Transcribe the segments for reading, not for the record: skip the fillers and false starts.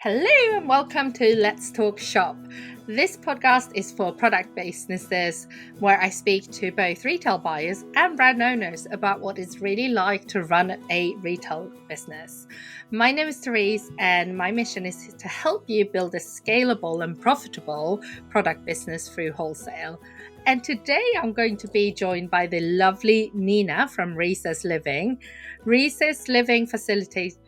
Hello and welcome to Let's Talk Shop. This podcast is for product businesses where I speak to both retail buyers and brand owners about what it's really like to run a retail business. My name is Therese and my mission is to help you build a scalable and profitable product business through wholesale. And today I'm going to be joined by the lovely Nina from Recess Living. Recess Living facilitates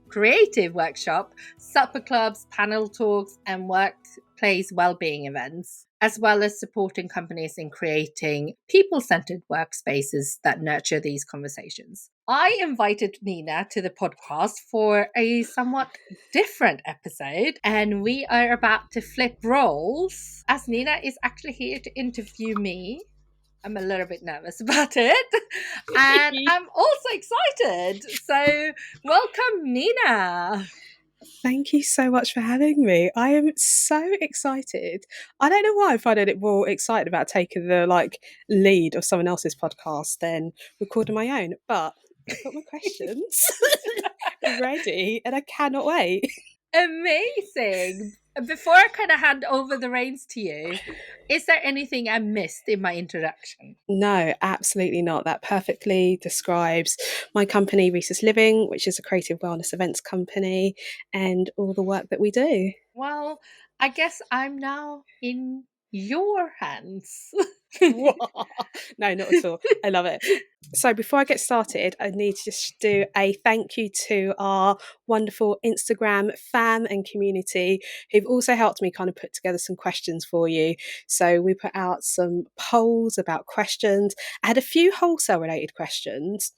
creative workshop, supper clubs, panel talks, and workplace well-being events, as well as supporting companies in creating people-centered workspaces that nurture these conversations. I invited Nina to the podcast for a somewhat different episode, and we are about to flip roles, as Nina is actually here to interview me. I'm a little bit nervous about it, and I'm also excited. So, welcome, Nina. Thank you so much for having me. I am so excited. I don't know why I find it more excited about taking the lead of someone else's podcast than recording my own. But I've got my questions ready, and I cannot wait. Amazing. Before I kind of hand over the reins to you, is there anything I missed in my introduction? No, absolutely not. That perfectly describes my company, Recess Living, which is a creative wellness events company, and all the work that we do. Well, I guess I'm now in your hands. No, not at all. I love it. So before I get started, I need to just do a thank you to our wonderful Instagram fam and community who've also helped me kind of put together some questions for you. So we put out some polls about questions. I had a few wholesale related questions,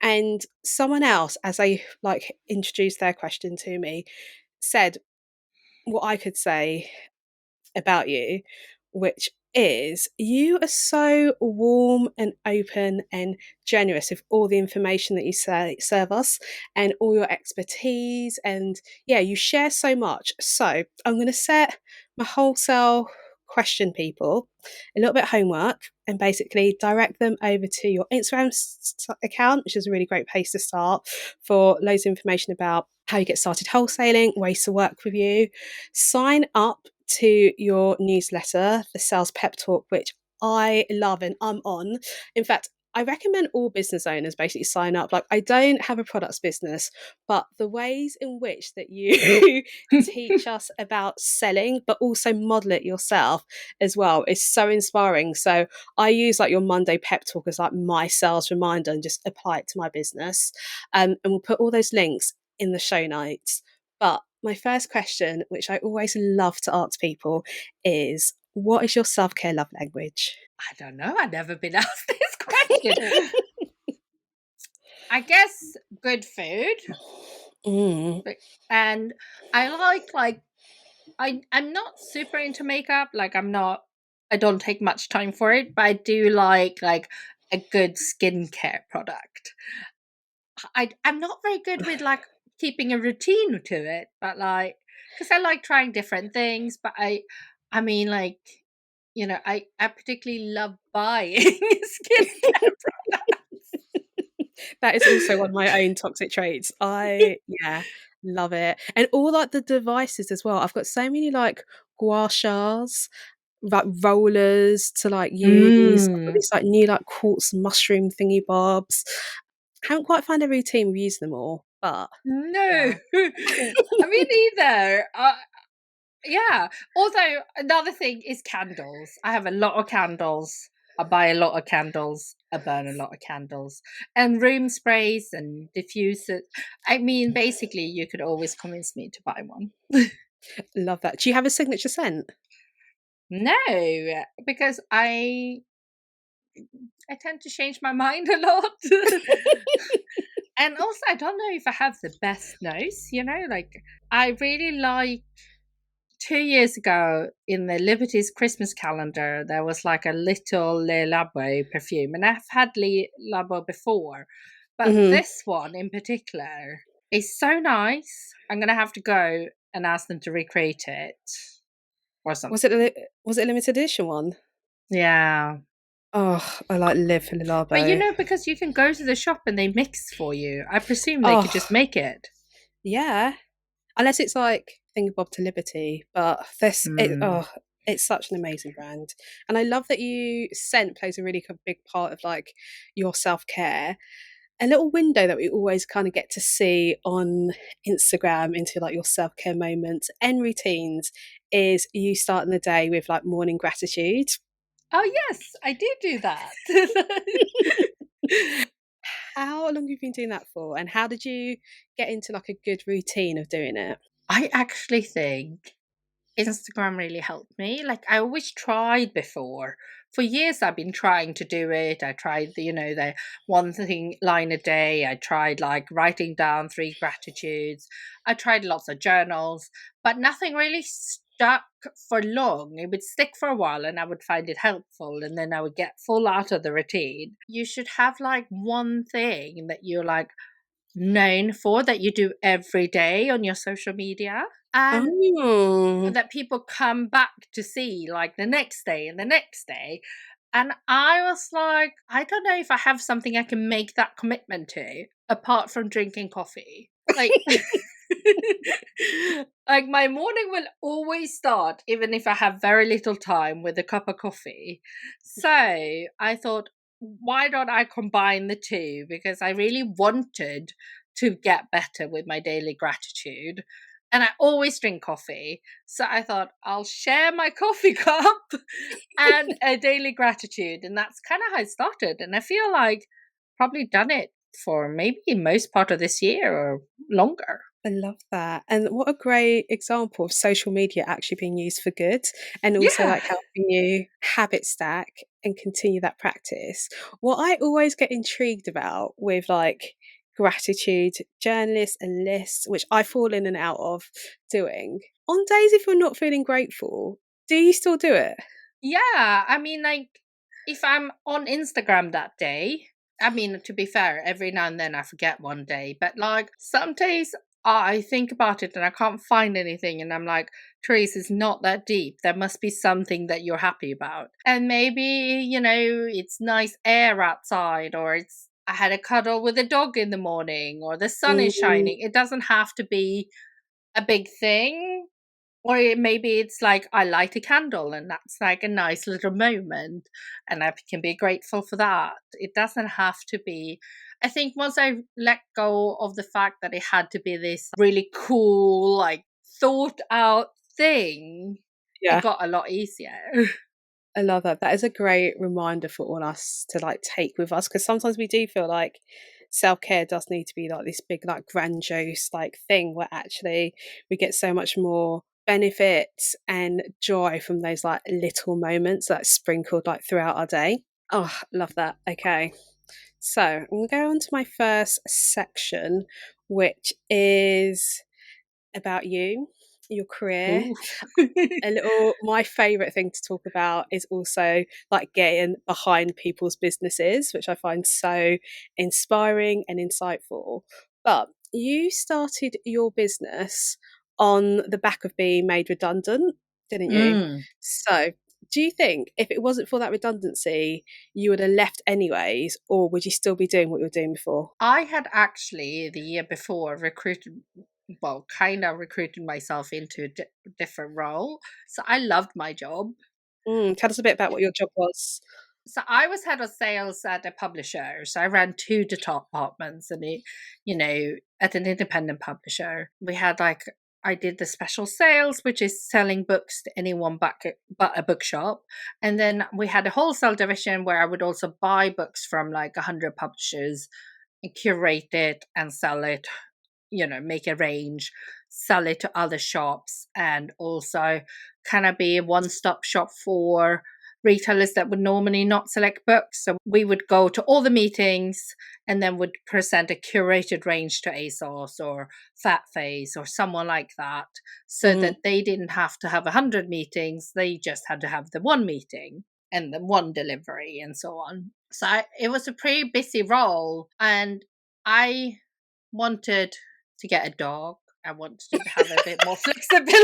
and someone else, as they introduced their question to me, said what I could say about you, which is you are so warm and open and generous with all the information that you serve us and all your expertise, and you share so much. So I'm going to set my wholesale question people a little bit of homework and basically direct them over to your Instagram account, which is a really great place to start for loads of information about how you get started wholesaling, ways to work with you. Sign up to your newsletter, the Sales Pep Talk, which I love and I'm on. In fact, I recommend all business owners basically sign up. I don't have a products business, but the ways in which that you teach us about selling, but also model it yourself as well, is so inspiring. So I use your Monday Pep Talk as my sales reminder and just apply it to my business. And we'll put all those links in the show notes. But my first question, which I always love to ask people, is what is your self-care love language? I don't know. I've never been asked this question. I guess good food. And I I'm not super into makeup. I don't take much time for it, but I do like a good skincare product. I'm not very good with keeping a routine to it, but because I like trying different things, but I particularly love buying skincare products. That is also one of my own toxic traits. I love it. And all the devices as well. I've got so many gua shas, rollers to use. I've got these new quartz mushroom thingy bobs. Haven't quite found a routine with using them all, but no. I mean either. Yeah. Although another thing is candles. I have a lot of candles. I buy a lot of candles. I burn a lot of candles. And room sprays and diffusers. I mean, basically, you could always convince me to buy one. Love that. Do you have a signature scent? No, because I tend to change my mind a lot. And also, I don't know if I have the best nose, I really like 2 years ago in the Liberty's Christmas calendar, there was a little Le Labo perfume, and I've had Le Labo before, but this one in particular is so nice. I'm going to have to go and ask them to recreate it or something. Was it a limited edition one? Yeah. Oh, I live for Le Labo. But because you can go to the shop and they mix for you, I presume they could just make it. Yeah. unless it's like Thingamabob to Liberty, but this Mm. it's such an amazing brand. And I love that you scent plays a really big part of like your self-care. A little window that we always kind of get to see on Instagram into like your self-care moments and routines is you starting the day with like morning gratitude. Oh yes, I do that. How long have you been doing that for, and how did you get into like a good routine of doing it? I actually think Instagram really helped me. Like I always tried before. For years I've been trying to do it. I tried the one thing line a day. I tried like writing down 3 gratitudes. I tried lots of journals, but nothing really stuck for long. It would stick for a while and I would find it helpful and then I would get full out of the routine. You should have like one thing that you're like known for that you do every day on your social media. And Oh, that people come back to see like the next day and the next day. And I was like, I don't know if I have something I can make that commitment to apart from drinking coffee. Like, like my morning will always start, even if I have very little time, with a cup of coffee. So I thought, why don't I combine the two? Because I really wanted to get better with my daily gratitude. And I always drink coffee. So I thought I'll share my coffee cup and a daily gratitude. And that's kind of how it started. And I feel like probably done it for maybe most part of this year or longer. I love that. And what a great example of social media actually being used for good and also Yeah. like helping you habit stack and continue that practice. What I always get intrigued about with like gratitude journalists and lists, which I fall in and out of doing, on days if you're not feeling grateful, do you still do it? Yeah. I mean, like, if I'm on Instagram that day, I mean, to be fair, every now and then I forget one day, but like some days I think about it and I can't find anything. And I'm like, Therese, it's not that deep. There must be something that you're happy about. And maybe, it's nice air outside, or I had a cuddle with a dog in the morning, or the sun is Mm, shining. It doesn't have to be a big thing. Or maybe it's like I light a candle and that's like a nice little moment and I can be grateful for that. It doesn't have to be. I think once I let go of the fact that it had to be this really cool, like thought out thing, it yeah. got a lot easier. I love that. That is a great reminder for all us to like take with us because sometimes we do feel like self care does need to be like this big, like grandiose like thing where actually we get so much more benefits and joy from those like little moments that sprinkled like throughout our day. Oh, love that. Okay. So I'm gonna go on to my first section, which is about you, your career, Ooh. a little my favorite thing to talk about is also like getting behind people's businesses, which I find so inspiring and insightful. But you started your business on the back of being made redundant, didn't you? Mm. So do you think if it wasn't for that redundancy you would have left anyways, or would you still be doing what you were doing before? I had actually the year before kind of recruited myself into a different role. So I loved my job. Tell us a bit about what your job was. So I was head of sales at a publisher. So I ran 2 departments, and at an independent publisher, we had like I did the special sales, which is selling books to anyone but a bookshop, and then we had a wholesale division where I would also buy books from like 100 publishers and curate it and sell it. Make a range, sell it to other shops, and also kind of be a one-stop shop for retailers that would normally not select books. So we would go to all the meetings and then would present a curated range to ASOS or Fat Face or someone like that, so Mm, that they didn't have to have 100 meetings. They just had to have the one meeting and the one delivery and so on. So it was a pretty busy role, and I wanted to get a dog. I wanted to have a bit more flexibility.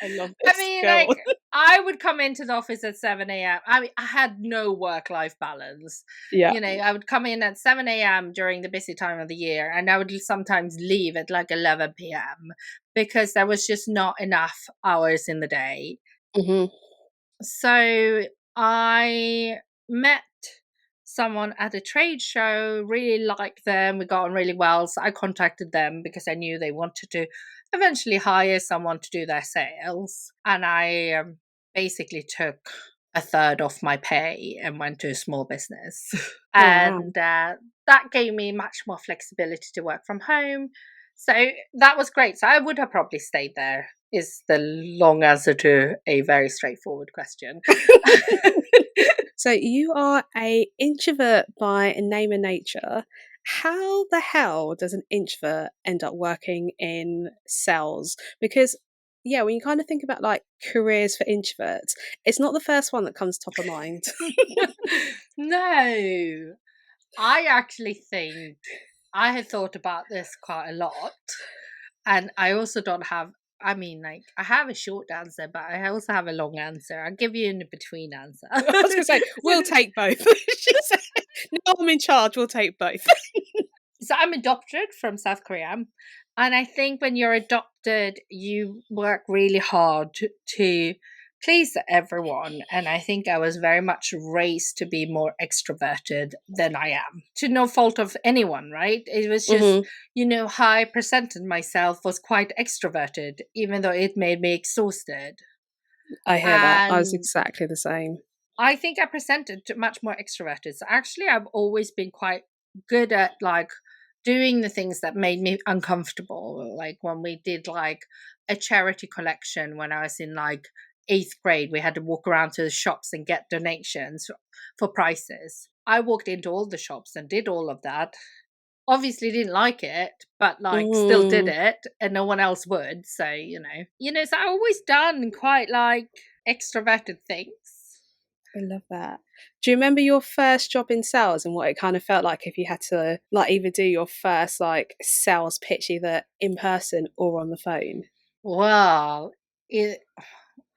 I love I this. mean, Go like, on. I would come into the office at 7 a.m. I mean, I had no work-life balance. Yeah. I would come in at 7 a.m. during the busy time of the year, and I would sometimes leave at like 11 p.m. because there was just not enough hours in the day. Mm-hmm. So I met someone at a trade show, really liked them, we got on really well. So I contacted them because I knew they wanted to eventually hire someone to do their sales. And I basically took a third off my pay and went to a small business. Oh, wow. And that gave me much more flexibility to work from home. So that was great. So I would have probably stayed there, is the long answer to a very straightforward question. So you are a introvert by name and nature. How the hell does an introvert end up working in sales? Because yeah, when you kind of think about like careers for introverts, it's not the first one that comes top of mind. No, I actually think I had thought about this quite a lot. And I also don't have, I mean, like, I have a short answer, but I also have a long answer. I'll give you an in-between answer. I was going to say, we'll take both. Now I'm in charge, we'll take both. So I'm adopted from South Korea. And I think when you're adopted, you work really hard to please everyone. And I think I was very much raised to be more extroverted than I am, to no fault of anyone, right? It was just, how I presented myself was quite extroverted, even though it made me exhausted. I hear that. I was And exactly the same. I think I presented much more extroverted. So actually, I've always been quite good at like doing the things that made me uncomfortable. Like when we did like a charity collection when I was in like 8th grade, we had to walk around to the shops and get donations for prizes. I walked into all the shops and did all of that. Obviously didn't like it, but like still did it, and no one else would. So, so I always done quite like extroverted things. I love that. Do you remember your first job in sales and what it kind of felt like if you had to like either do your first like sales pitch either in person or on the phone? Well,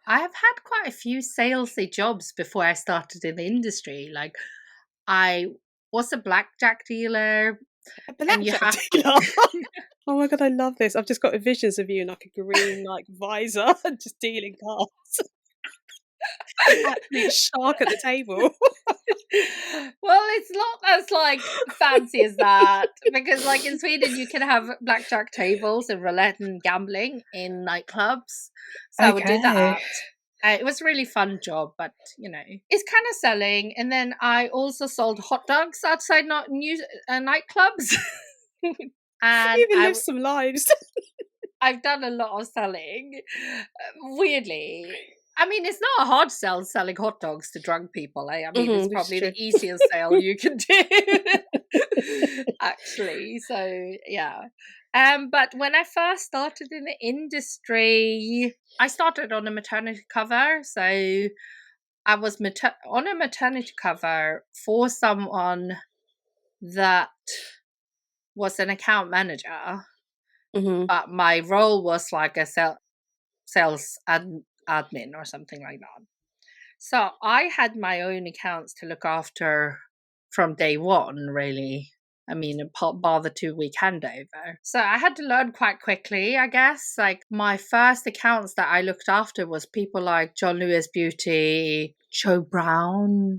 I have had quite a few salesy jobs before I started in the industry. Like I was a blackjack dealer. And you have dealer? Oh my god, I love this. I've just got visions of you in like a green like visor just dealing cards. Absolute shark at the table. Well, it's not as like fancy as that, because like in Sweden you can have blackjack tables and roulette and gambling in nightclubs. So I would do that. It was a really fun job, but it's kind of selling. And then I also sold hot dogs outside nightclubs. And You even lived some lives. I've done a lot of selling. Weirdly, I mean, it's not a hard sell selling hot dogs to drunk people. I mean, it's probably the easiest sale you can do, actually. So, yeah. But when I first started in the industry, I started on a maternity cover. So I was on a maternity cover for someone that was an account manager. But my role was like a sales admin or something like that. So I had my own accounts to look after from day one, really. I mean, bar the 2-week handover. So I had to learn quite quickly, I guess. Like my first accounts that I looked after was people like John Lewis Beauty, Joe Brown.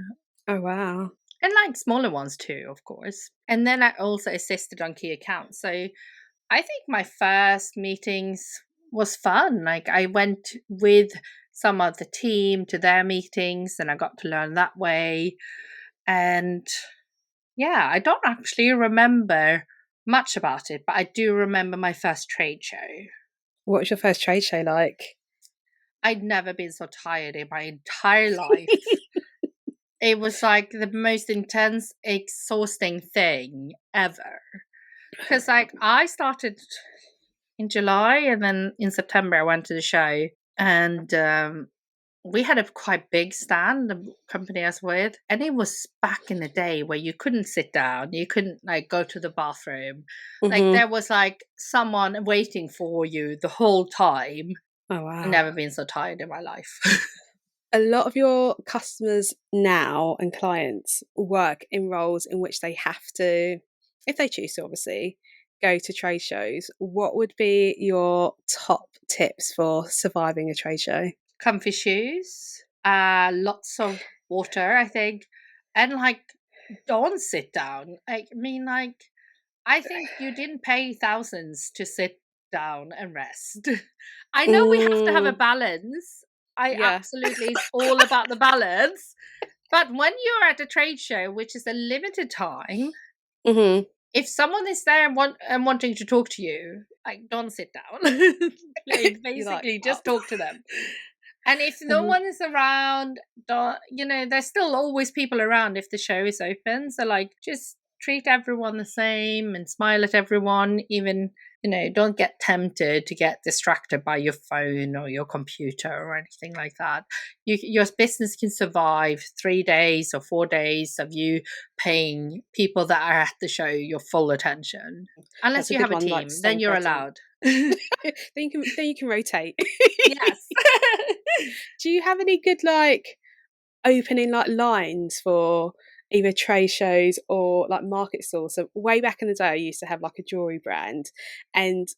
Oh, wow. And like smaller ones too, of course. And then I also assisted on key accounts. So I think my first meetings was fun. Like I went with some of the team to their meetings and I got to learn that way. And yeah, I don't actually remember much about it, but I do remember my first trade show. What was your first trade show like? I'd never been so tired in my entire life. It was like the most intense, exhausting thing ever. Because like I started in July and then in September I went to the show, and we had a quite big stand, the company I was with, and it was back in the day where you couldn't sit down, you couldn't like go to the bathroom. Like Mm-hmm. there was like someone waiting for you the whole time. Oh, I've wow. never been so tired in my life. A lot of your customers now and clients work in roles in which they have to, if they choose to, obviously, go to trade shows. What would be your top tips for surviving a trade show? Comfy shoes, lots of water, I think, and like don't sit down. I mean, like I think you didn't pay thousands to sit down and rest. I know we have to have a Mm, balance. I yeah. absolutely, it's all about the balance. But when you're at a trade show, which is a limited time, Hmm. if someone is there and wanting to talk to you, like don't sit down. Like You're like, basically just up. talk to them. And if no Mhm. one is around, don't, there's still always people around if the show is open. So like just treat everyone the same and smile at everyone, even, don't get tempted to get distracted by your phone or your computer or anything like that. Your business can survive 3 days or 4 days of you paying people that are at the show your full attention. That's Unless a you good have a one, like team, then staying you're present. allowed. Then you can rotate. Yes. Do you have any good like opening like lines for either trade shows or like market stalls? So way back in the day, I used to have like a jewelry brand, and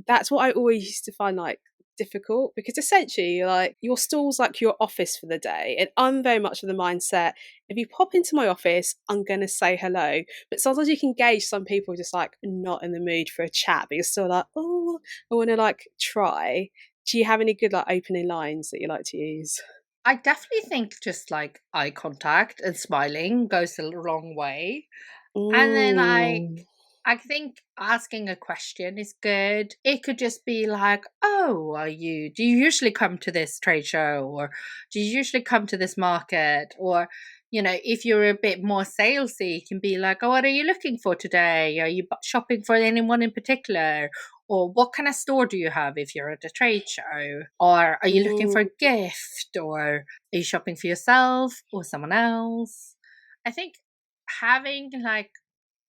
that's what I always used to find like difficult, because essentially like your stall's like your office for the day, and I'm very much of the mindset, if you pop into my office I'm gonna say hello. But sometimes you can gauge some people just like not in the mood for a chat, but you're still like, oh, I want to like try. Do you have any good like opening lines that you like to use? I definitely think just like eye contact and smiling goes a long way. And then Mm. I think asking a question is good. It could just be like, "Oh, do you usually come to this trade show, or do you usually come to this market?" Or, if you're a bit more salesy, it can be like, "Oh, what are you looking for today? Are you shopping for anyone in particular? Or what kind of store do you have if you're at a trade show? Or are you looking for Mm. a gift? Or are you shopping for yourself or someone else?" I think having like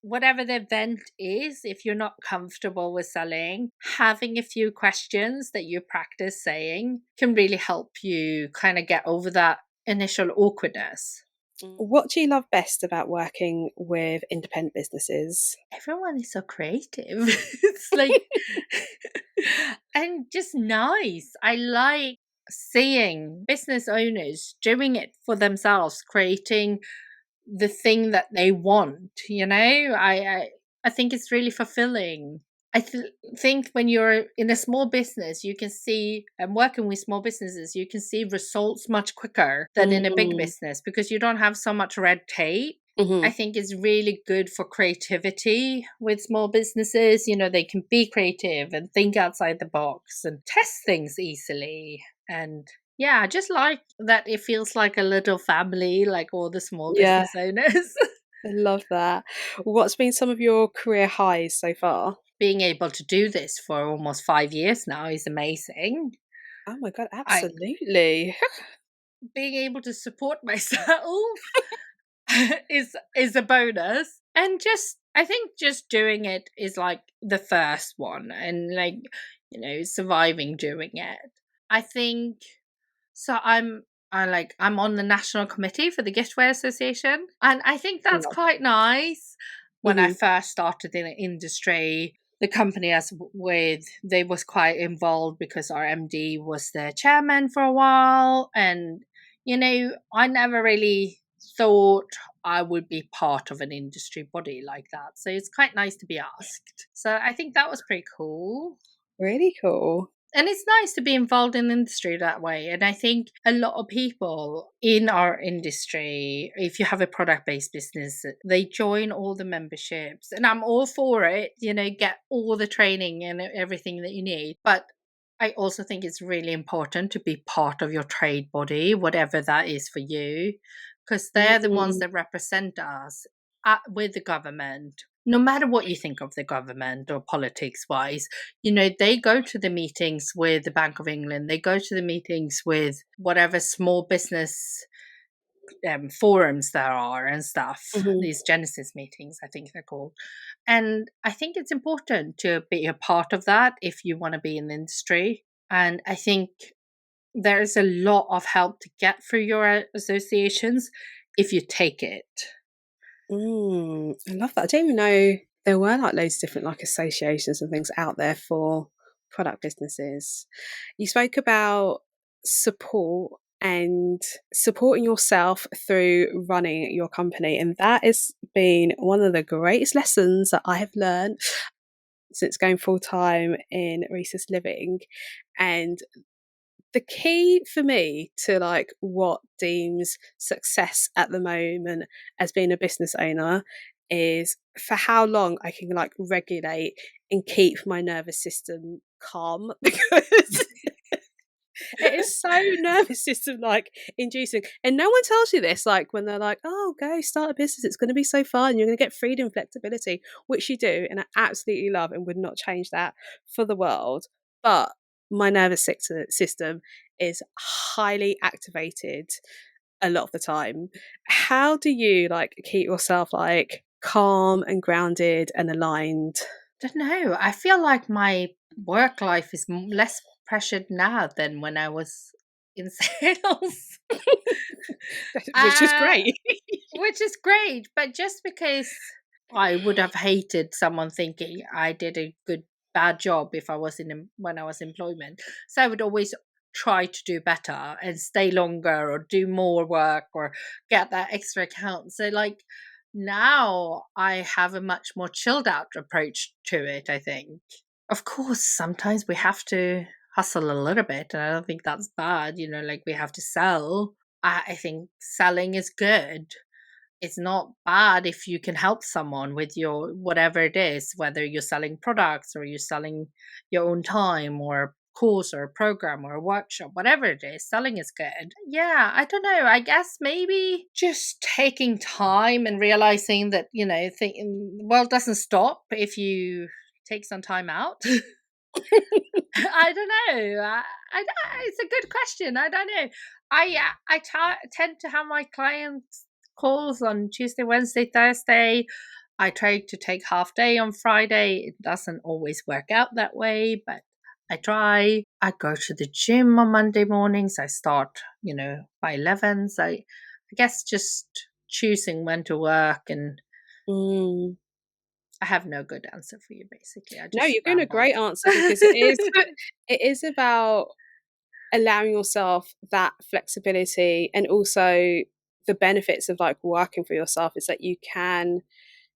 whatever the event is, if you're not comfortable with selling, having a few questions that you practice saying can really help you kind of get over that initial awkwardness. What do you love best about working with independent businesses? Everyone is so creative. It's like, and just nice. I like seeing business owners doing it for themselves, creating the thing that they want. I think it's really fulfilling. I think when you're in a small business, you can see, and working with small businesses, you can see results much quicker than in a big Mm. business because you don't have so much red tape. I Mhm. think it's really good for creativity with small businesses. They can be creative and think outside the box and test things easily. And yeah, I just like that it feels like a little family, like all the small Yeah, business owners. I love that. What's been some of your career highs so far? Being able to do this for almost 5 years now is amazing. Oh my god, I absolutely. being able to support myself is a bonus. And just I think just doing it is like the first one, and like, surviving doing it. I think so. I'm on the national committee for the Giftware Association, and I think that's Love. quite nice. When I Mhm. first started in the industry, the company I was with, they was quite involved because our MD was the chairman for a while, and I never really thought I would be part of an industry body like that. So it's quite nice to be asked. So I think that was pretty cool. Really cool. And it's nice to be involved in the industry that way. And I think a lot of people in our industry, if you have a product based business, they join all the memberships. And I'm all for it, get all the training and everything that you need. But I also think it's really important to be part of your trade body, whatever that is for you, because they're the ones Mm. that represent us with the government. no matter what you think of the government or politics wise, they go to the meetings with the Bank of England, they go to the meetings with whatever small business forums there are and stuff, Mhm. these Genesis meetings, I think they're called. And I think it's important to be a part of that if you want to be in the industry. And I think there is a lot of help to get through your associations if you take it. I love that. I didn't even know there were like loads of different like associations and things out there for product businesses. You spoke about support and supporting yourself through running your company, and that has been one of the greatest lessons that I have learned since going full time in recess living. And the key for me to like what deems success at the moment as being a business owner is for how long I can like regulate and keep my nervous system calm, because it is so nervous system like inducing, and no one tells you this like when they're like, oh, go start a business, it's going to be so fun, you're going to get freedom, flexibility, which you do, and I absolutely love and would not change that for the world. But my nervous system is highly activated a lot of the time. How do you like keep yourself like calm and grounded and aligned? Don't know. I feel like my work life is less pressured now than when I was in sales. Which is uh, great. which is great, but just because I would have hated someone thinking I did a bad job if I was when I was employment. So I would always try to do better and stay longer or do more work or get that extra account. So like now I have a much more chilled out approach to it, I think. Of course, sometimes we have to hustle a little bit, and I don't think that's bad, like we have to sell. I think selling is good. It's not bad if you can help someone with your whatever it is, whether you're selling products or you're selling your own time or a course or a program or a workshop, whatever it is, selling is good. Yeah, I don't know. I guess maybe just taking time and realizing that, the world doesn't stop if you take some time out. I don't know. It's a good question. I don't know. Tend to have my clients calls on Tuesday, Wednesday, Thursday. I try to take half day on Friday. It doesn't always work out that way, but I try. I go to the gym on Monday mornings. I start, by 11. So I guess just choosing when to work, and Mm. I have no good answer for you, basically. I No, just you're doing a rambled. great answer, because it is it is about allowing yourself that flexibility, and also the benefits of like working for yourself is that you can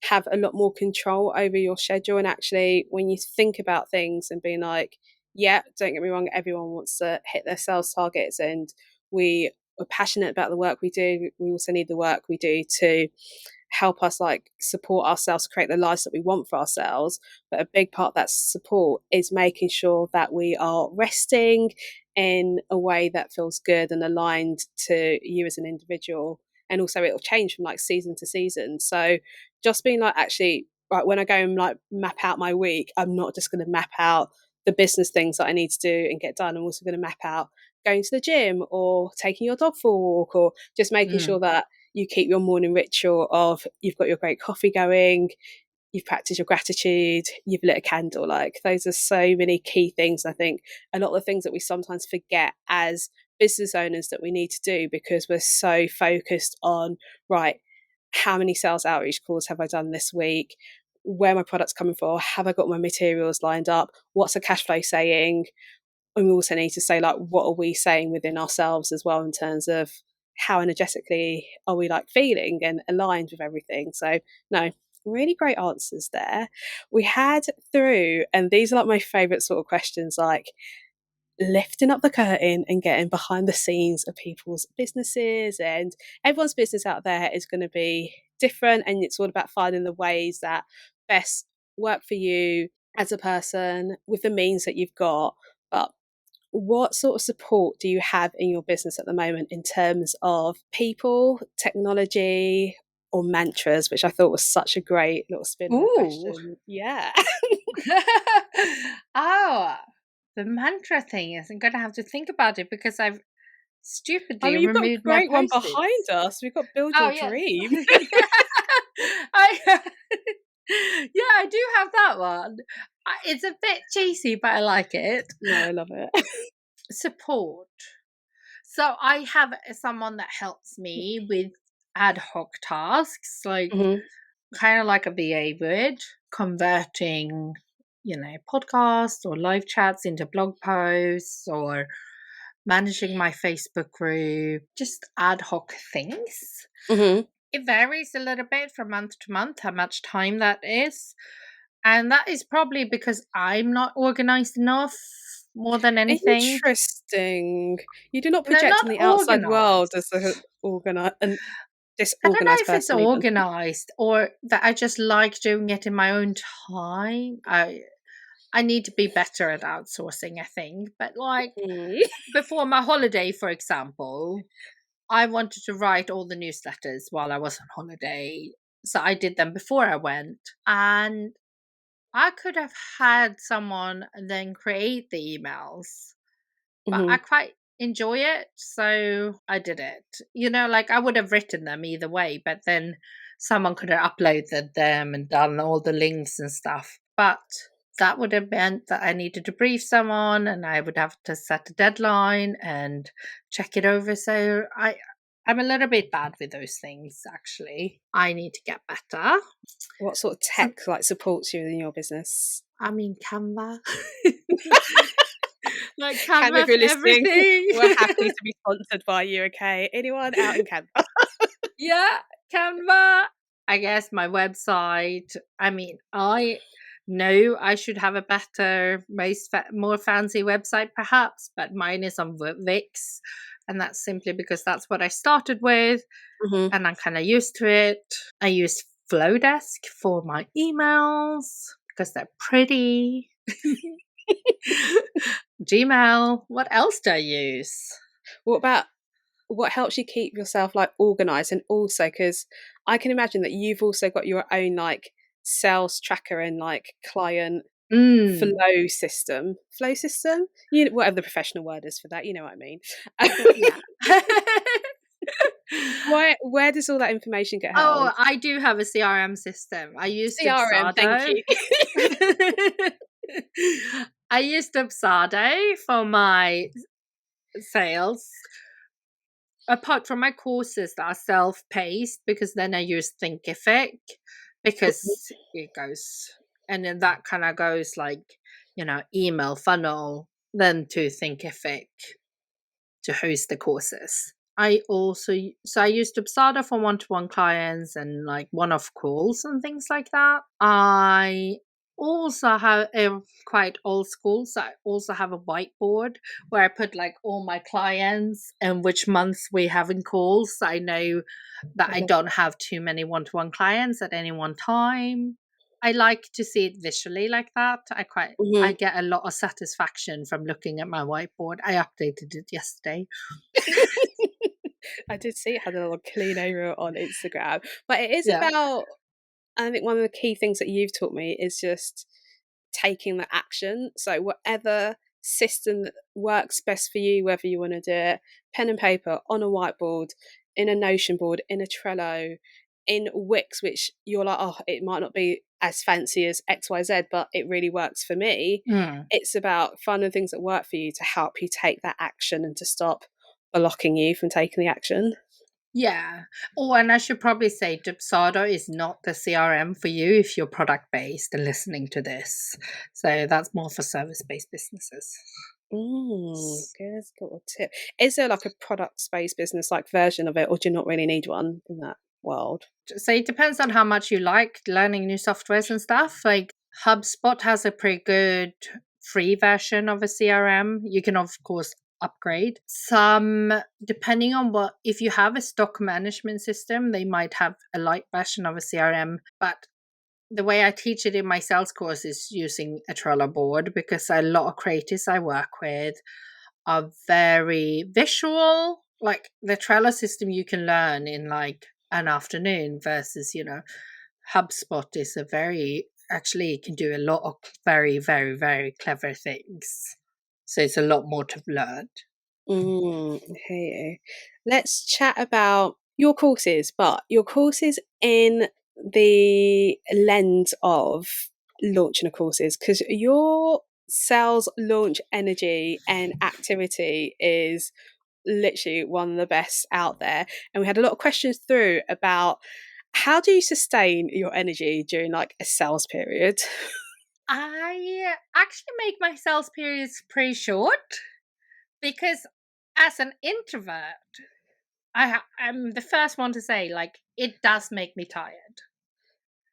have a lot more control over your schedule. And actually, when you think about things and being like, yeah, don't get me wrong, everyone wants to hit their sales targets, and we are passionate about the work we do. We also need the work we do to help us like support ourselves, create the lives that we want for ourselves. But a big part of that support is making sure that we are resting in a way that feels good and aligned to you as an individual. And also it'll change from like season to season. So just being like, actually, right, when I go and like map out my week, I'm not just going to map out the business things that I need to do and get done. I'm also going to map out going to the gym or taking your dog for a walk, or just making Mm. sure that you keep your morning ritual of you've got your great coffee going, you've practiced your gratitude, you've lit a candle. Like those are so many key things. I think a lot of the things that we sometimes forget as business owners that we need to do, because we're so focused on, right, how many sales outreach calls have I done this week? Where are my products coming from? Have I got my materials lined up? What's the cash flow saying? And we also need to say, like, what are we saying within ourselves as well, in terms of how energetically are we like feeling and aligned with everything. So no, really great answers there. We had through, and these are like my favorite sort of questions, like lifting up the curtain and getting behind the scenes of people's businesses. And everyone's business out there is going to be different, and it's all about finding the ways that best work for you as a person with the means that you've got. But what sort of support do you have in your business at the moment in terms of people, technology, or mantras, which I thought was such a great little spin on the question. Yeah. Oh, the mantra thing is I'm gonna have to think about it because I've stupidly You've got a removed my great one Post-its. behind us. We've got Build Oh Your yes. Dream. Yeah, I do have that one. It's a bit cheesy, but I like it. No, I love it. Support. So I have someone that helps me with ad hoc tasks, like kind of like a VA would, converting, podcasts or live chats into blog posts or managing my Facebook group, just ad hoc things. It varies a little bit from month to month how much time that is. And that is probably because I'm not organized enough more than anything. Interesting. You do not No, project not in the outside world organised. as a I don't know disorganized if it's person. Even. organized or that I just like doing it in my own time. I need to be better at outsourcing, I think. But like before my holiday, for example, I wanted to write all the newsletters while I was on holiday. So I did them before I went. And I could have had someone then create the emails, but I quite enjoy it. So I did it. Like I would have written them either way, but then someone could have uploaded them and done all the links and stuff. But that would have meant that I needed to brief someone and I would have to set a deadline and check it over. So I'm a little bit bad with those things, actually. I need to get better. What sort of tech supports you in your business? I mean, Canva. Like Canva, Canva if you're listening, everything. we're happy to be sponsored by you, okay? Anyone out in Canva? Yeah, Canva. I guess my website. I mean, I know I should have a better, more fancy website perhaps, but mine is on Wix. And that's simply because that's what I started with. And I'm kind of used to it. I use Flowdesk for my emails because they're pretty. Gmail. What else do I use? What helps you keep yourself organized? And also, because I can imagine that you've also got your own sales tracker and client flow system, whatever the professional word is for that, you know what I mean. Where does all that information get held? Oh, I do have a CRM system. I used CRM, Absade. thank you. I used Absade for my sales. Apart from my courses that are self-paced, because then I use Thinkific because it goes, and then that kind of goes email funnel, then to Thinkific to host the courses. I used Absada for one-to-one clients and one-off calls and things like that. I also have quite old school, so I also have a whiteboard where I put all my clients and which months we have in calls, so I know that I don't have too many one-to-one clients at any one time. I like to see it visually like that. I get a lot of satisfaction from looking at my whiteboard. I updated it yesterday. I did see it had a little clean over on Instagram, but it is about, I think one of the key things that you've taught me is just taking the action. So whatever system that works best for you, whether you want to do it pen and paper, on a whiteboard, in a Notion board, in a Trello, in Wix, which you're like, oh, it might not be as fancy as XYZ, but it really works for me. It's about finding things that work for you to help you take that action and to stop blocking you from taking the action. Yeah. Oh, and I should probably say Dubsado is not the CRM for you if you're product-based and listening to this. So that's more for service-based businesses. Good little tip. Is there a product-based business version of it, or do you not really need one in that world? So it depends on how much you like learning new softwares and stuff. HubSpot has a pretty good free version of a CRM. You can, of course, upgrade. Some, depending on if you have a stock management system, they might have a light version of a CRM. But the way I teach it in my sales course is using a Trello board, because a lot of creatives I work with are very visual. The Trello system you can learn in an afternoon versus, HubSpot is actually it can do a lot of very, very, very clever things. So it's a lot more to learn. I hear you. Let's chat about your courses, but your courses in the lens of launching a courses, because your sales launch energy and activity is literally one of the best out there. And we had a lot of questions through about how do you sustain your energy during like a sales period? I actually make my sales periods pretty short because as an introvert, I'm the first one to say, like, it does make me tired.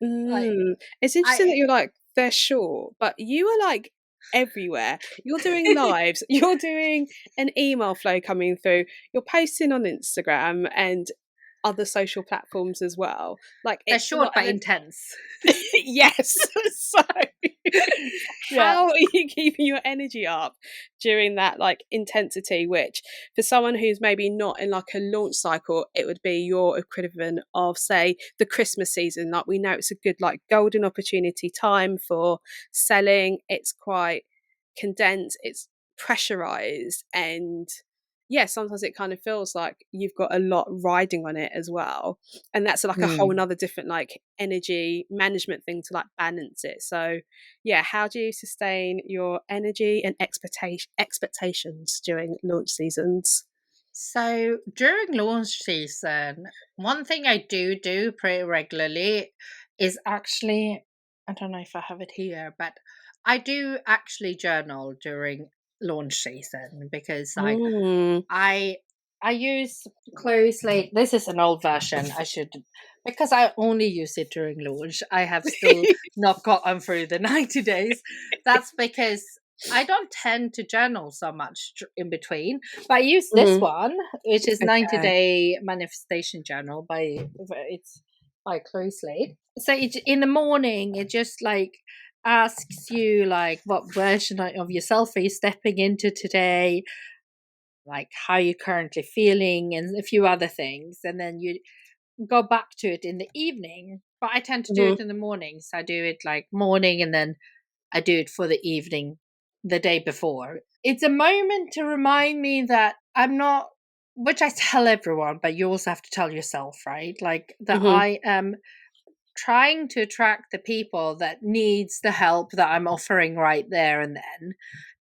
Like, It's interesting that I you're like, they're short, but you are like everywhere. You're doing lives, you're doing an email flow coming through, you're posting on Instagram and other social platforms as well. Like they're it's a short lot. but And then intense. yes. So Yeah. how are you keeping your energy up during that like intensity, which for someone who's maybe not in like a launch cycle, it would be your equivalent of say the Christmas season. Like we know it's a good like golden opportunity time for selling. It's quite condensed, it's pressurized, and yeah, sometimes it kind of feels like you've got a lot riding on it as well. And that's like a whole Mm. another different like energy management thing to like balance it. So yeah, how do you sustain your energy and expectations during launch seasons? So during launch season, one thing I do pretty regularly is actually, I don't know if I have it here, but I do actually journal during launch season because like Mm. I I use closely. This is an old version. I should because I only use it during launch. I have still not gotten through the 90 days. That's because I don't tend to journal so much in between. But I use this Mhm. one, which is 90 Okay. Day Manifestation Journal by Closely. So in the morning, it just like asks you like what version of yourself are you stepping into today, like how you're currently feeling and a few other things, and then you go back to it in the evening. But I tend to do Mhm. it in the morning, so I do it like morning and then I do it for the evening the day before. It's a moment to remind me that I'm not, which I tell everyone, but you also have to tell yourself, right? Like that Mhm. I am trying to attract the people that needs the help that I'm offering right there and then.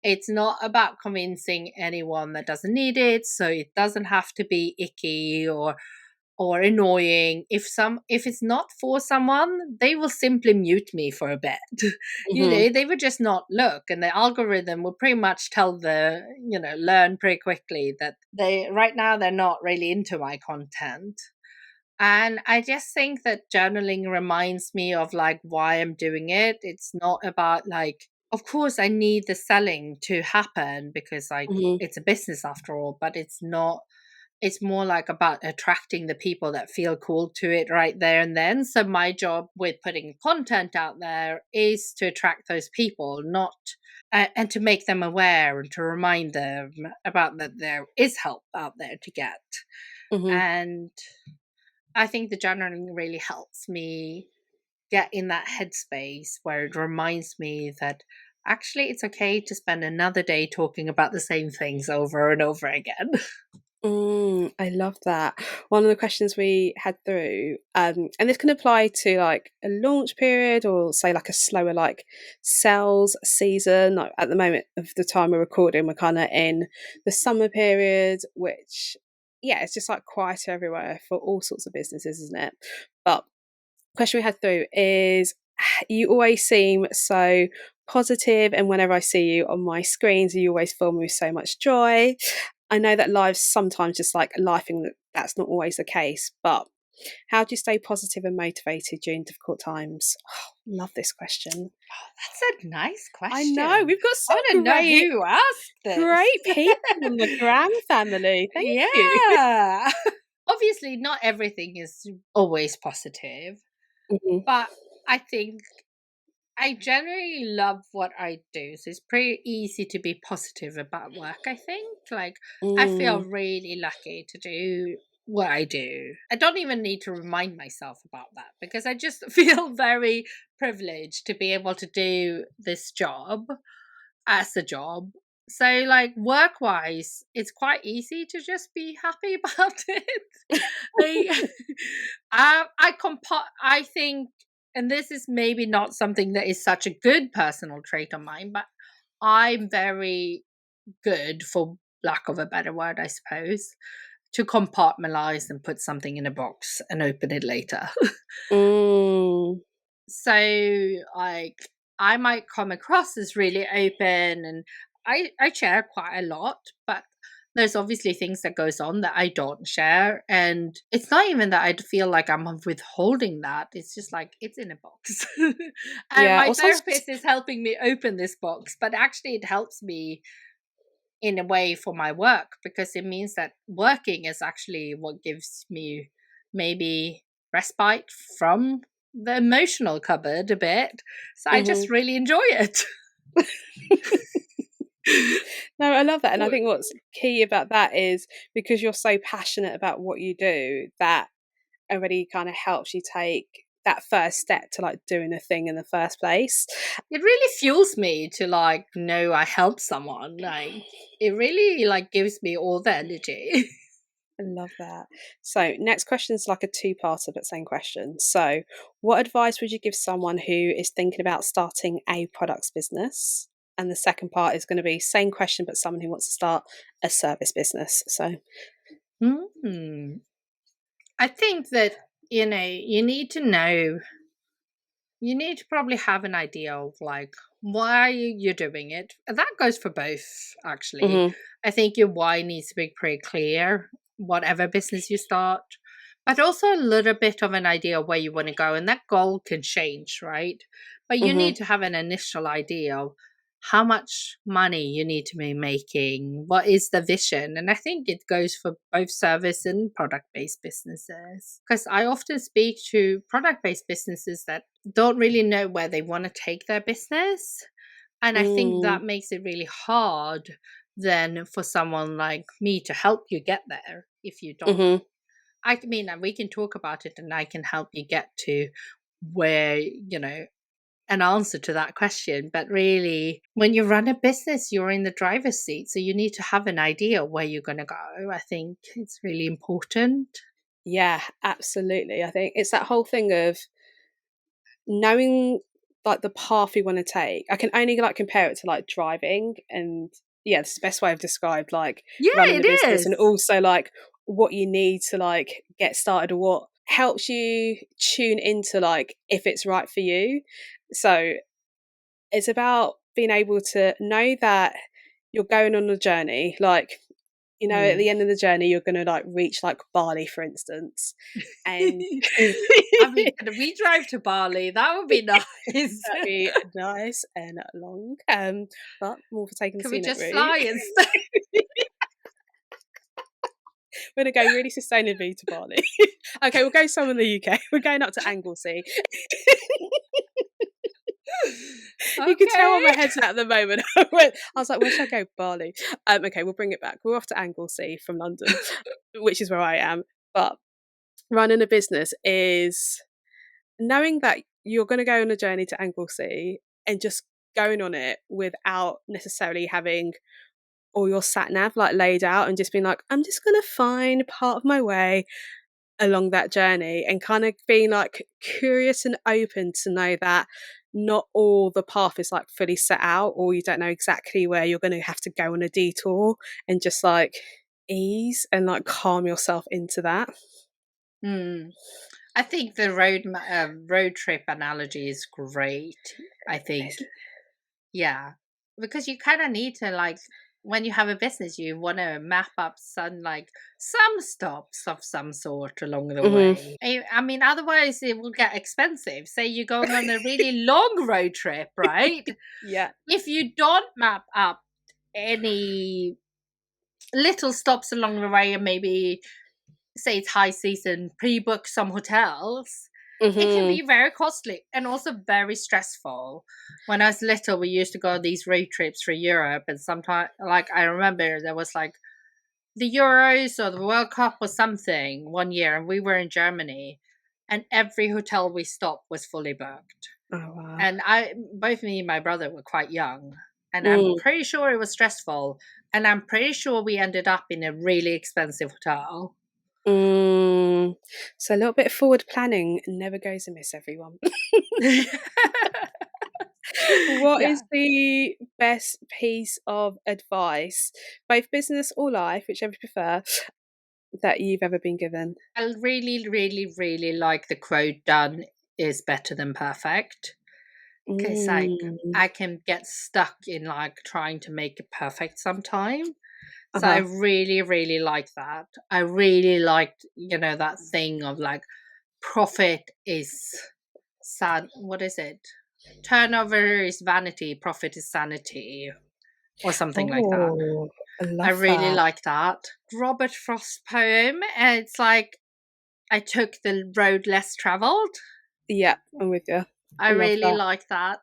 It's not about convincing anyone that doesn't need it, so it doesn't have to be icky or annoying. If it's not for someone, they will simply mute me for a bit. Mhm. They would just not look, and the algorithm will pretty much tell learn pretty quickly that they right now they're not really into my content. And I just think that journaling reminds me of like why I'm doing it. It's not about like, of course, I need the selling to happen because like Mhm. it's a business after all, but it's not. It's more like about attracting the people that feel cool to it right there and then. So my job with putting content out there is to attract those people, not and to make them aware and to remind them about that there is help out there to get. Mhm. And I think the journaling really helps me get in that headspace where it reminds me that actually it's okay to spend another day talking about the same things over and over again. I love that. One of the questions we had through, and this can apply to like a launch period or say like a slower like sales season. Like at the moment of the time we're recording, we're kind of in the summer period, which yeah, it's just like quieter everywhere for all sorts of businesses, isn't it? But question we had through is you always seem so positive, and whenever I see you on my screens, you always fill me with so much joy. I know that lives sometimes just like lifing that's not always the case, but how do you stay positive and motivated during difficult times? Oh, love this question. That's a nice I know question. we've got I some want to know great, who asked this. great people in the Gram family. Thank you. Yeah. Obviously, not everything is always positive, Mhm. but I think I generally love what I do. So it's pretty easy to be positive about work, I think. Like, I feel Mm. really lucky to do what I do. I don't even need to remind myself about that because I just feel very privileged to be able to do this job as a job. So, like, work wise, it's quite easy to just be happy about it. Like, I think, and this is maybe not something that is such a good personal trait of mine, but I'm very good, for lack of a better word, I suppose, to compartmentalize and put something in a box and open it later. Mm. So, like, I might come across as really open, and I share quite a lot, but there's obviously things that goes on that I don't share, and it's not even that I feel like I'm withholding that. It's just like it's in a box. And Yeah. my Or therapist is helping me open this box, but actually it helps me in a way for my work, because it means that working is actually what gives me maybe respite from the emotional cupboard a bit. So I just really enjoy it. No, I love that. And I think what's key about that is because you're so passionate about what you do, that already kind of helps you take that first step to like doing a thing in the first place. It really fuels me to like know I helped someone. Like, it really like gives me all the energy. I love that. So, next question is like a two-parter, but same question. So, what advice would you give someone who is thinking about starting a products business? And the second part is going to be same question, but someone who wants to start a service business. So, Hmm. I think that, you know, you need to probably have an idea of like why you're doing it. And that goes for both, actually. mhm, I think your why needs to be pretty clear, whatever business you start, but also a little bit of an idea of where you want to go. And that goal can change, right? But you mhm, need to have an initial idea of how much money you need to be making, what is the vision. And I think it goes for both service and product based businesses, because I often speak to product based businesses that don't really know where they want to take their business. And I think mm, that makes it really hard then for someone like me to help you get there if you don't. mhm. I mean, and we can talk about it and I can help you get to where, you know, an answer to that question. But really, when you run a business, you're in the driver's seat. So you need to have an idea where you're going to go. I think it's really important. Yeah, absolutely. I think it's that whole thing of knowing like the path you want to take. I can only like compare it to like driving, and yeah, it's the best way I've described like Yeah, running it a business, and is. also like what you need to like get started, or what helps you tune into like if it's right for you. So it's about being able to know that you're going on a journey, like, you know, at Mm. the end of the journey you're going to like reach like Bali, for instance, and I mean, can we drive to Bali? That would be nice. that'd be nice and long, but more for taking the Can we scenic just route. fly instead? We're going to go really sustainably to Bali. Okay, we'll go somewhere in the UK. We're going up to Anglesey. You can tell where Okay. my head's at the moment. I was like, where should I go? Bali. Okay, we'll bring it back. We're off to Anglesey from London, which is where I am. But running a business is knowing that you're going to go on a journey to Anglesey and just going on it without necessarily having all your sat nav like laid out, and just being like, I'm just going to find part of my way along that journey, and kind of being like curious and open to know that not all the path is like fully set out, or you don't know exactly where you're going to have to go on a detour, and just like ease and like calm yourself into that. Hmm. I think the road trip analogy is great. I think, yeah, because you kind of need to like, when you have a business, you want to map up some stops of some sort along the Hmm. way. I mean, otherwise it will get expensive. Say you're going on a really long road trip, right? Yeah. If you don't map up any little stops along the way, and maybe say it's high season, pre-book some hotels, it can Hmm. be very costly and also very stressful. When I was little, we used to go on these road trips through Europe, and sometimes, like, I remember there was like the Euros or the World Cup or something one year, and we were in Germany, and every hotel we stopped was fully booked. Oh wow. And both me and my brother were quite young, and I'm Mm. pretty sure it was stressful, and I'm pretty sure we ended up in a really expensive hotel. So a little bit of forward planning never goes amiss, everyone. What Yeah. is the best piece of advice, both business or life, whichever you prefer, that you've ever been given? I really, really, really like the quote, done is better than perfect. Because like Mm. I can get stuck in like trying to make it perfect sometime. So I Uh-huh. really, really like that. I really liked, that thing of like profit is sad. What is it? Turnover is vanity, profit is sanity, or something like that. Oh, I I love really that. like that. Robert Frost poem. And it's like I took the road less traveled. Yeah, I'm with you. I I love really that. like that.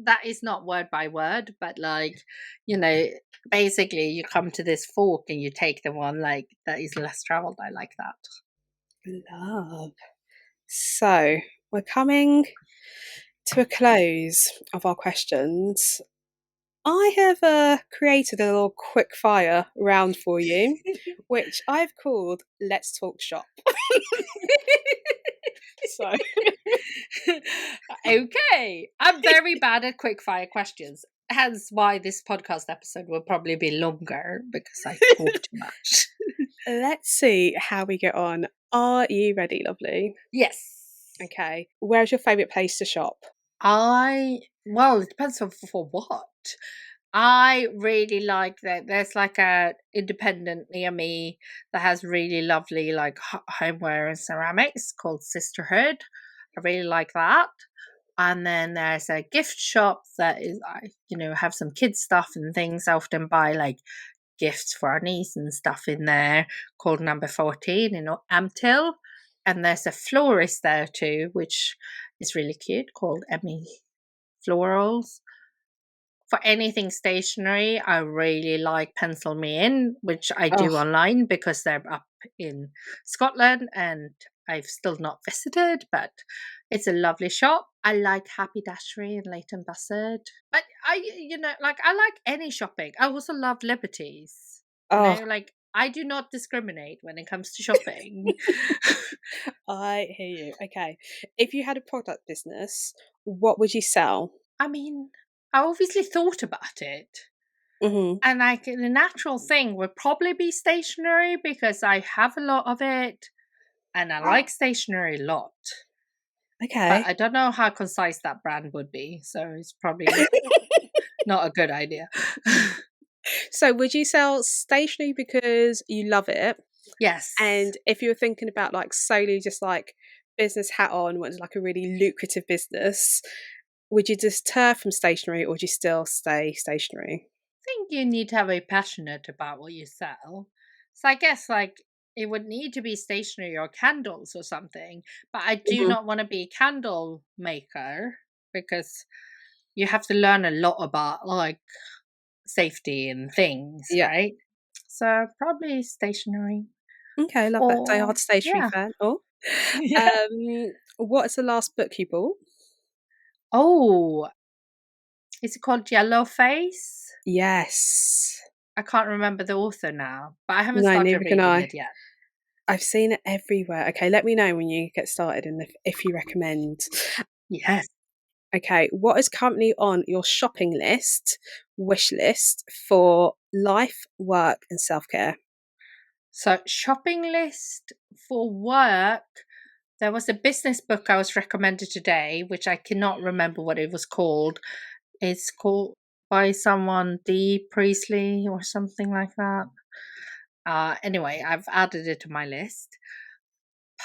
That is not word by word, but like, you know, basically you come to this fork and you take the one like that is less traveled. I like that. Love. So we're coming to a close of our questions. I have created a little quick fire round for you, which I've called Let's Talk Shop. So, Okay. I'm very bad at quick fire questions. Hence why this podcast episode will probably be longer because I talk too much. let's see how we get on. Are you ready, lovely? Yes. Okay. Where's your favourite place to shop? Well, it depends on for what. I really like that there's like a independent near me that has really lovely like homeware and ceramics called Sisterhood. I really like that. And then there's a gift shop that is have some kids stuff and things. I often buy like gifts for our niece and stuff in there called Number 14 in Amtil. And there's a florist there too, which is really cute, called Emmy Florals. For anything stationery, I really like Pencil Me In, which I do Oh, online because they're up in Scotland and I've still not visited, but it's a lovely shop. I like Happy Dashery in Leighton Buzzard. But I like any shopping. I also love Liberties. oh, Like I do not discriminate when it comes to shopping. I hear you. Okay. If you had a product business, what would you sell? I mean, I obviously thought about it. Mm-hmm. And like the natural thing would probably be stationery because I have a lot of it and I like stationery a lot. But Okay. I don't know how concise that brand would be. So it's probably not a good idea. So, would you sell stationery because you love it? Yes. And if you were thinking about like solely just like business hat on, what's like a really lucrative business, would you deter from stationery or would you still stay stationery? I think you need to be passionate about what you sell. So I guess like it would need to be stationery or candles or something. But I do Mhm. not want to be a candle maker because you have to learn a lot about like safety and things, Yeah. right? So probably stationery. Okay, love that. Die Or hard stationery yeah. fan. Oh. Yeah. What's the last book you bought? Oh, is it called Yellow Face? Yes. I can't remember the author now, but I haven't No, started neither can reading I. it yet. I've seen it everywhere. Okay, let me know when you get started and if you recommend. Yes. Okay, what is currently on your shopping list, wish list for life, work, and self care? So shopping list for work. There was a business book I was recommended today, which I cannot remember what it was called. It's called by someone D. Priestley or something like that. Anyway, I've added it to my list.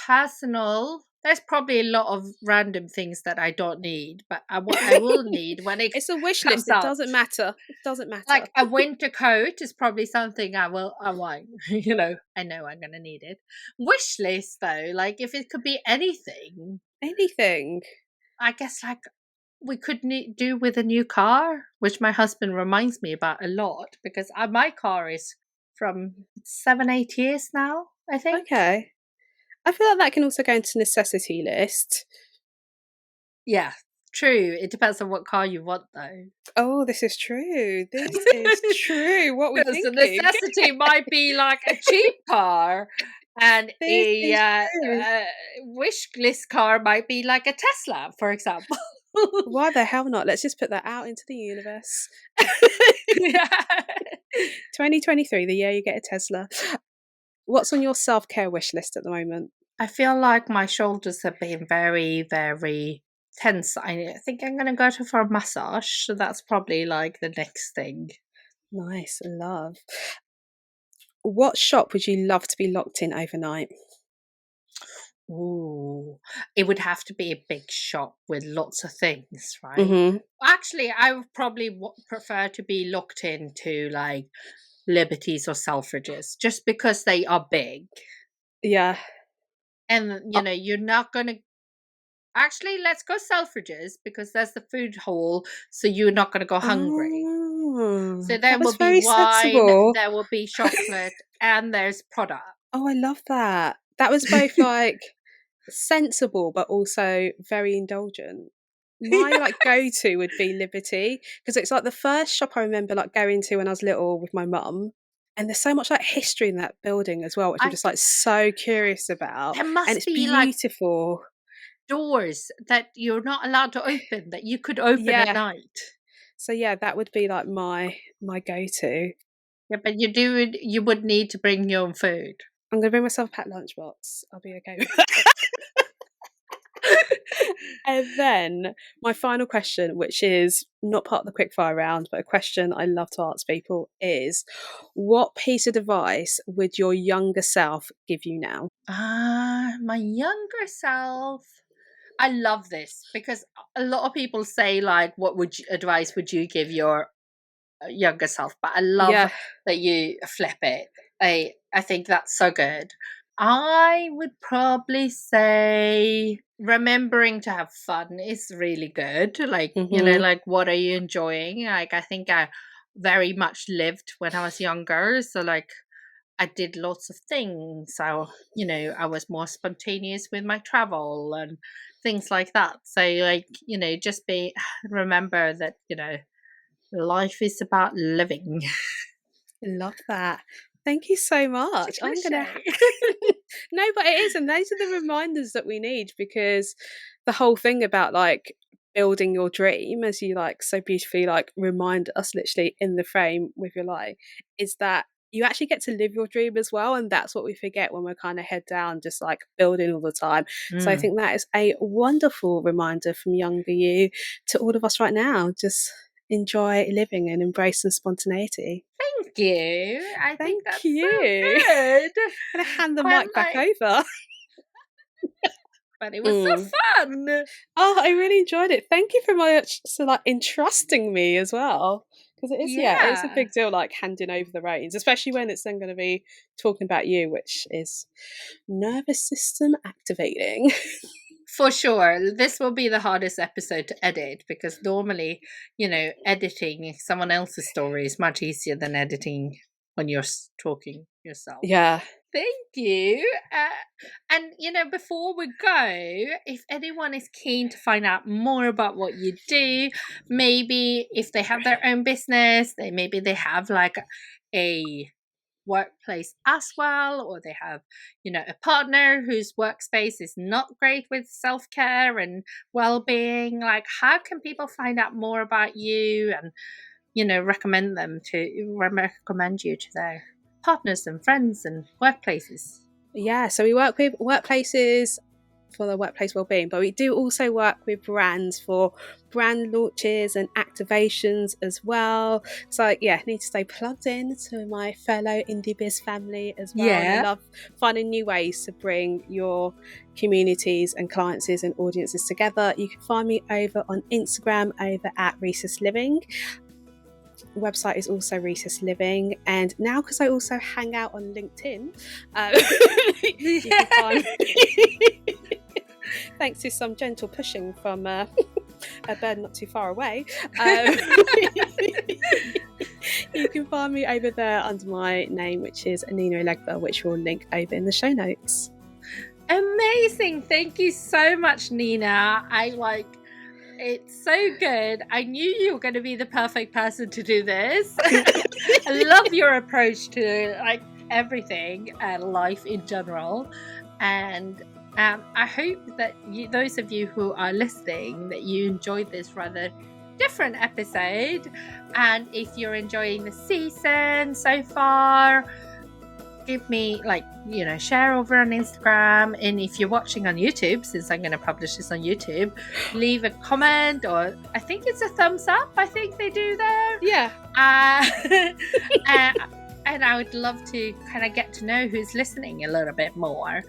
Personal, there's probably a lot of random things that I don't need, but what I will need when it It's a wish list. comes It out, doesn't matter. It doesn't matter. like a winter coat is probably something I want. I know I'm gonna need it. Wish list though, like if it could be anything, Anything. I guess like we could do with a new car, which my husband reminds me about a lot because my car is from 7-8 years now, I think. Okay. I feel like that can also go into necessity list. Yeah, true. It depends on what car you want, though. Oh, this is true. This is true. What we're Because the thinking. necessity might be like a cheap car, and This is true. wish list car might be like a Tesla, for example. Why the hell not? Let's just put that out into the universe. Yeah. 2023, the year you get a Tesla. What's on your self-care wish list at the moment? I feel like my shoulders have been very, very tense. I think I'm going to go for a massage. So that's probably like the next thing. Nice, love. What shop would you love to be locked in overnight? Ooh, it would have to be a big shop with lots of things, right? Mm-hmm. Actually, I would probably prefer to be locked into like Liberties or Selfridges, just because they are big. Yeah. And, you're not going to... Actually, let's go Selfridges, because there's the food hall, so you're not going to go hungry. Oh, So there that was will be very wine, sensible. there will be chocolate, and there's product. Oh, I love that. That was both like sensible, but also very indulgent. My like go-to would be Liberty, because it's like the first shop I remember like going to when I was little with my mum. And there's so much like history in that building as well, which I'm just like so curious about. There And must it's be like beautiful. doors that you're not allowed to open, that you could open at Yeah. night. So yeah, that would be like my go-to. Yeah, but you would need to bring your own food. I'm gonna bring myself a packed lunchbox. I'll be okay with that. And then my final question, which is not part of the quickfire round, but a question I love to ask people, is what piece of advice would your younger self give you now? My younger self. I love this, because a lot of people say like, what advice would you give your younger self? But I love that you flip it. I think that's so good. I would probably say remembering to have fun is really good. Like, like, what are you enjoying? Like, I think I very much lived when I was younger. So like, I did lots of things. So, I was more spontaneous with my travel and things like that. So like, just remember that, life is about living. Love that. Thank you so much. I'm gonna no, but it is, and those are the reminders that we need, because the whole thing about like building your dream, as you like so beautifully like remind us literally in the frame with your life, is that you actually get to live your dream as well, and that's what we forget when we're kind of head down just like building all the time. So I think that is a wonderful reminder from younger you to all of us right now. Just enjoy living and embrace some spontaneity. Thank you. I think that's so good. I'm going to hand the mic back over. But it was so fun. Oh, I really enjoyed it. Thank you very much for like entrusting me as well. Because it is, it's a big deal, like handing over the reins, especially when it's then going to be talking about you, which is nervous system activating. For sure. This will be the hardest episode to edit, because normally, editing someone else's story is much easier than editing when you're talking yourself. Yeah. Thank you. And, before we go, if anyone is keen to find out more about what you do, maybe if they have their own business, maybe they have like a workplace as well, or they have a partner whose workspace is not great with self-care and well-being, like how can people find out more about you and recommend you to their partners and friends and workplaces? So we work with workplaces for the workplace wellbeing, but we do also work with brands for brand launches and activations as well. So need to stay plugged in to my fellow indie biz family as well. And I love finding new ways to bring your communities and clients and audiences together. You can find me over on Instagram over at Recess Living. Website is also Recess Living, and now because I also hang out on LinkedIn, you can find thanks to some gentle pushing from a bird not too far away, You can find me over there under my name, which is Anina Elegba, which we'll link over in the show notes. Amazing. Thank you so much, Nina. It's so good. I knew you were going to be the perfect person to do this. I love your approach to like everything and life in general. And I hope that those of you who are listening, that you enjoyed this rather different episode. And if you're enjoying the season so far, give me share over on Instagram, and if you're watching on YouTube, since I'm going to publish this on YouTube, leave a comment, or I think it's a thumbs up. I think they do there. Yeah. And I would love to kind of get to know who's listening a little bit more.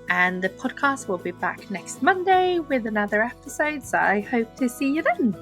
And the podcast will be back next Monday with another episode, so I hope to see you then.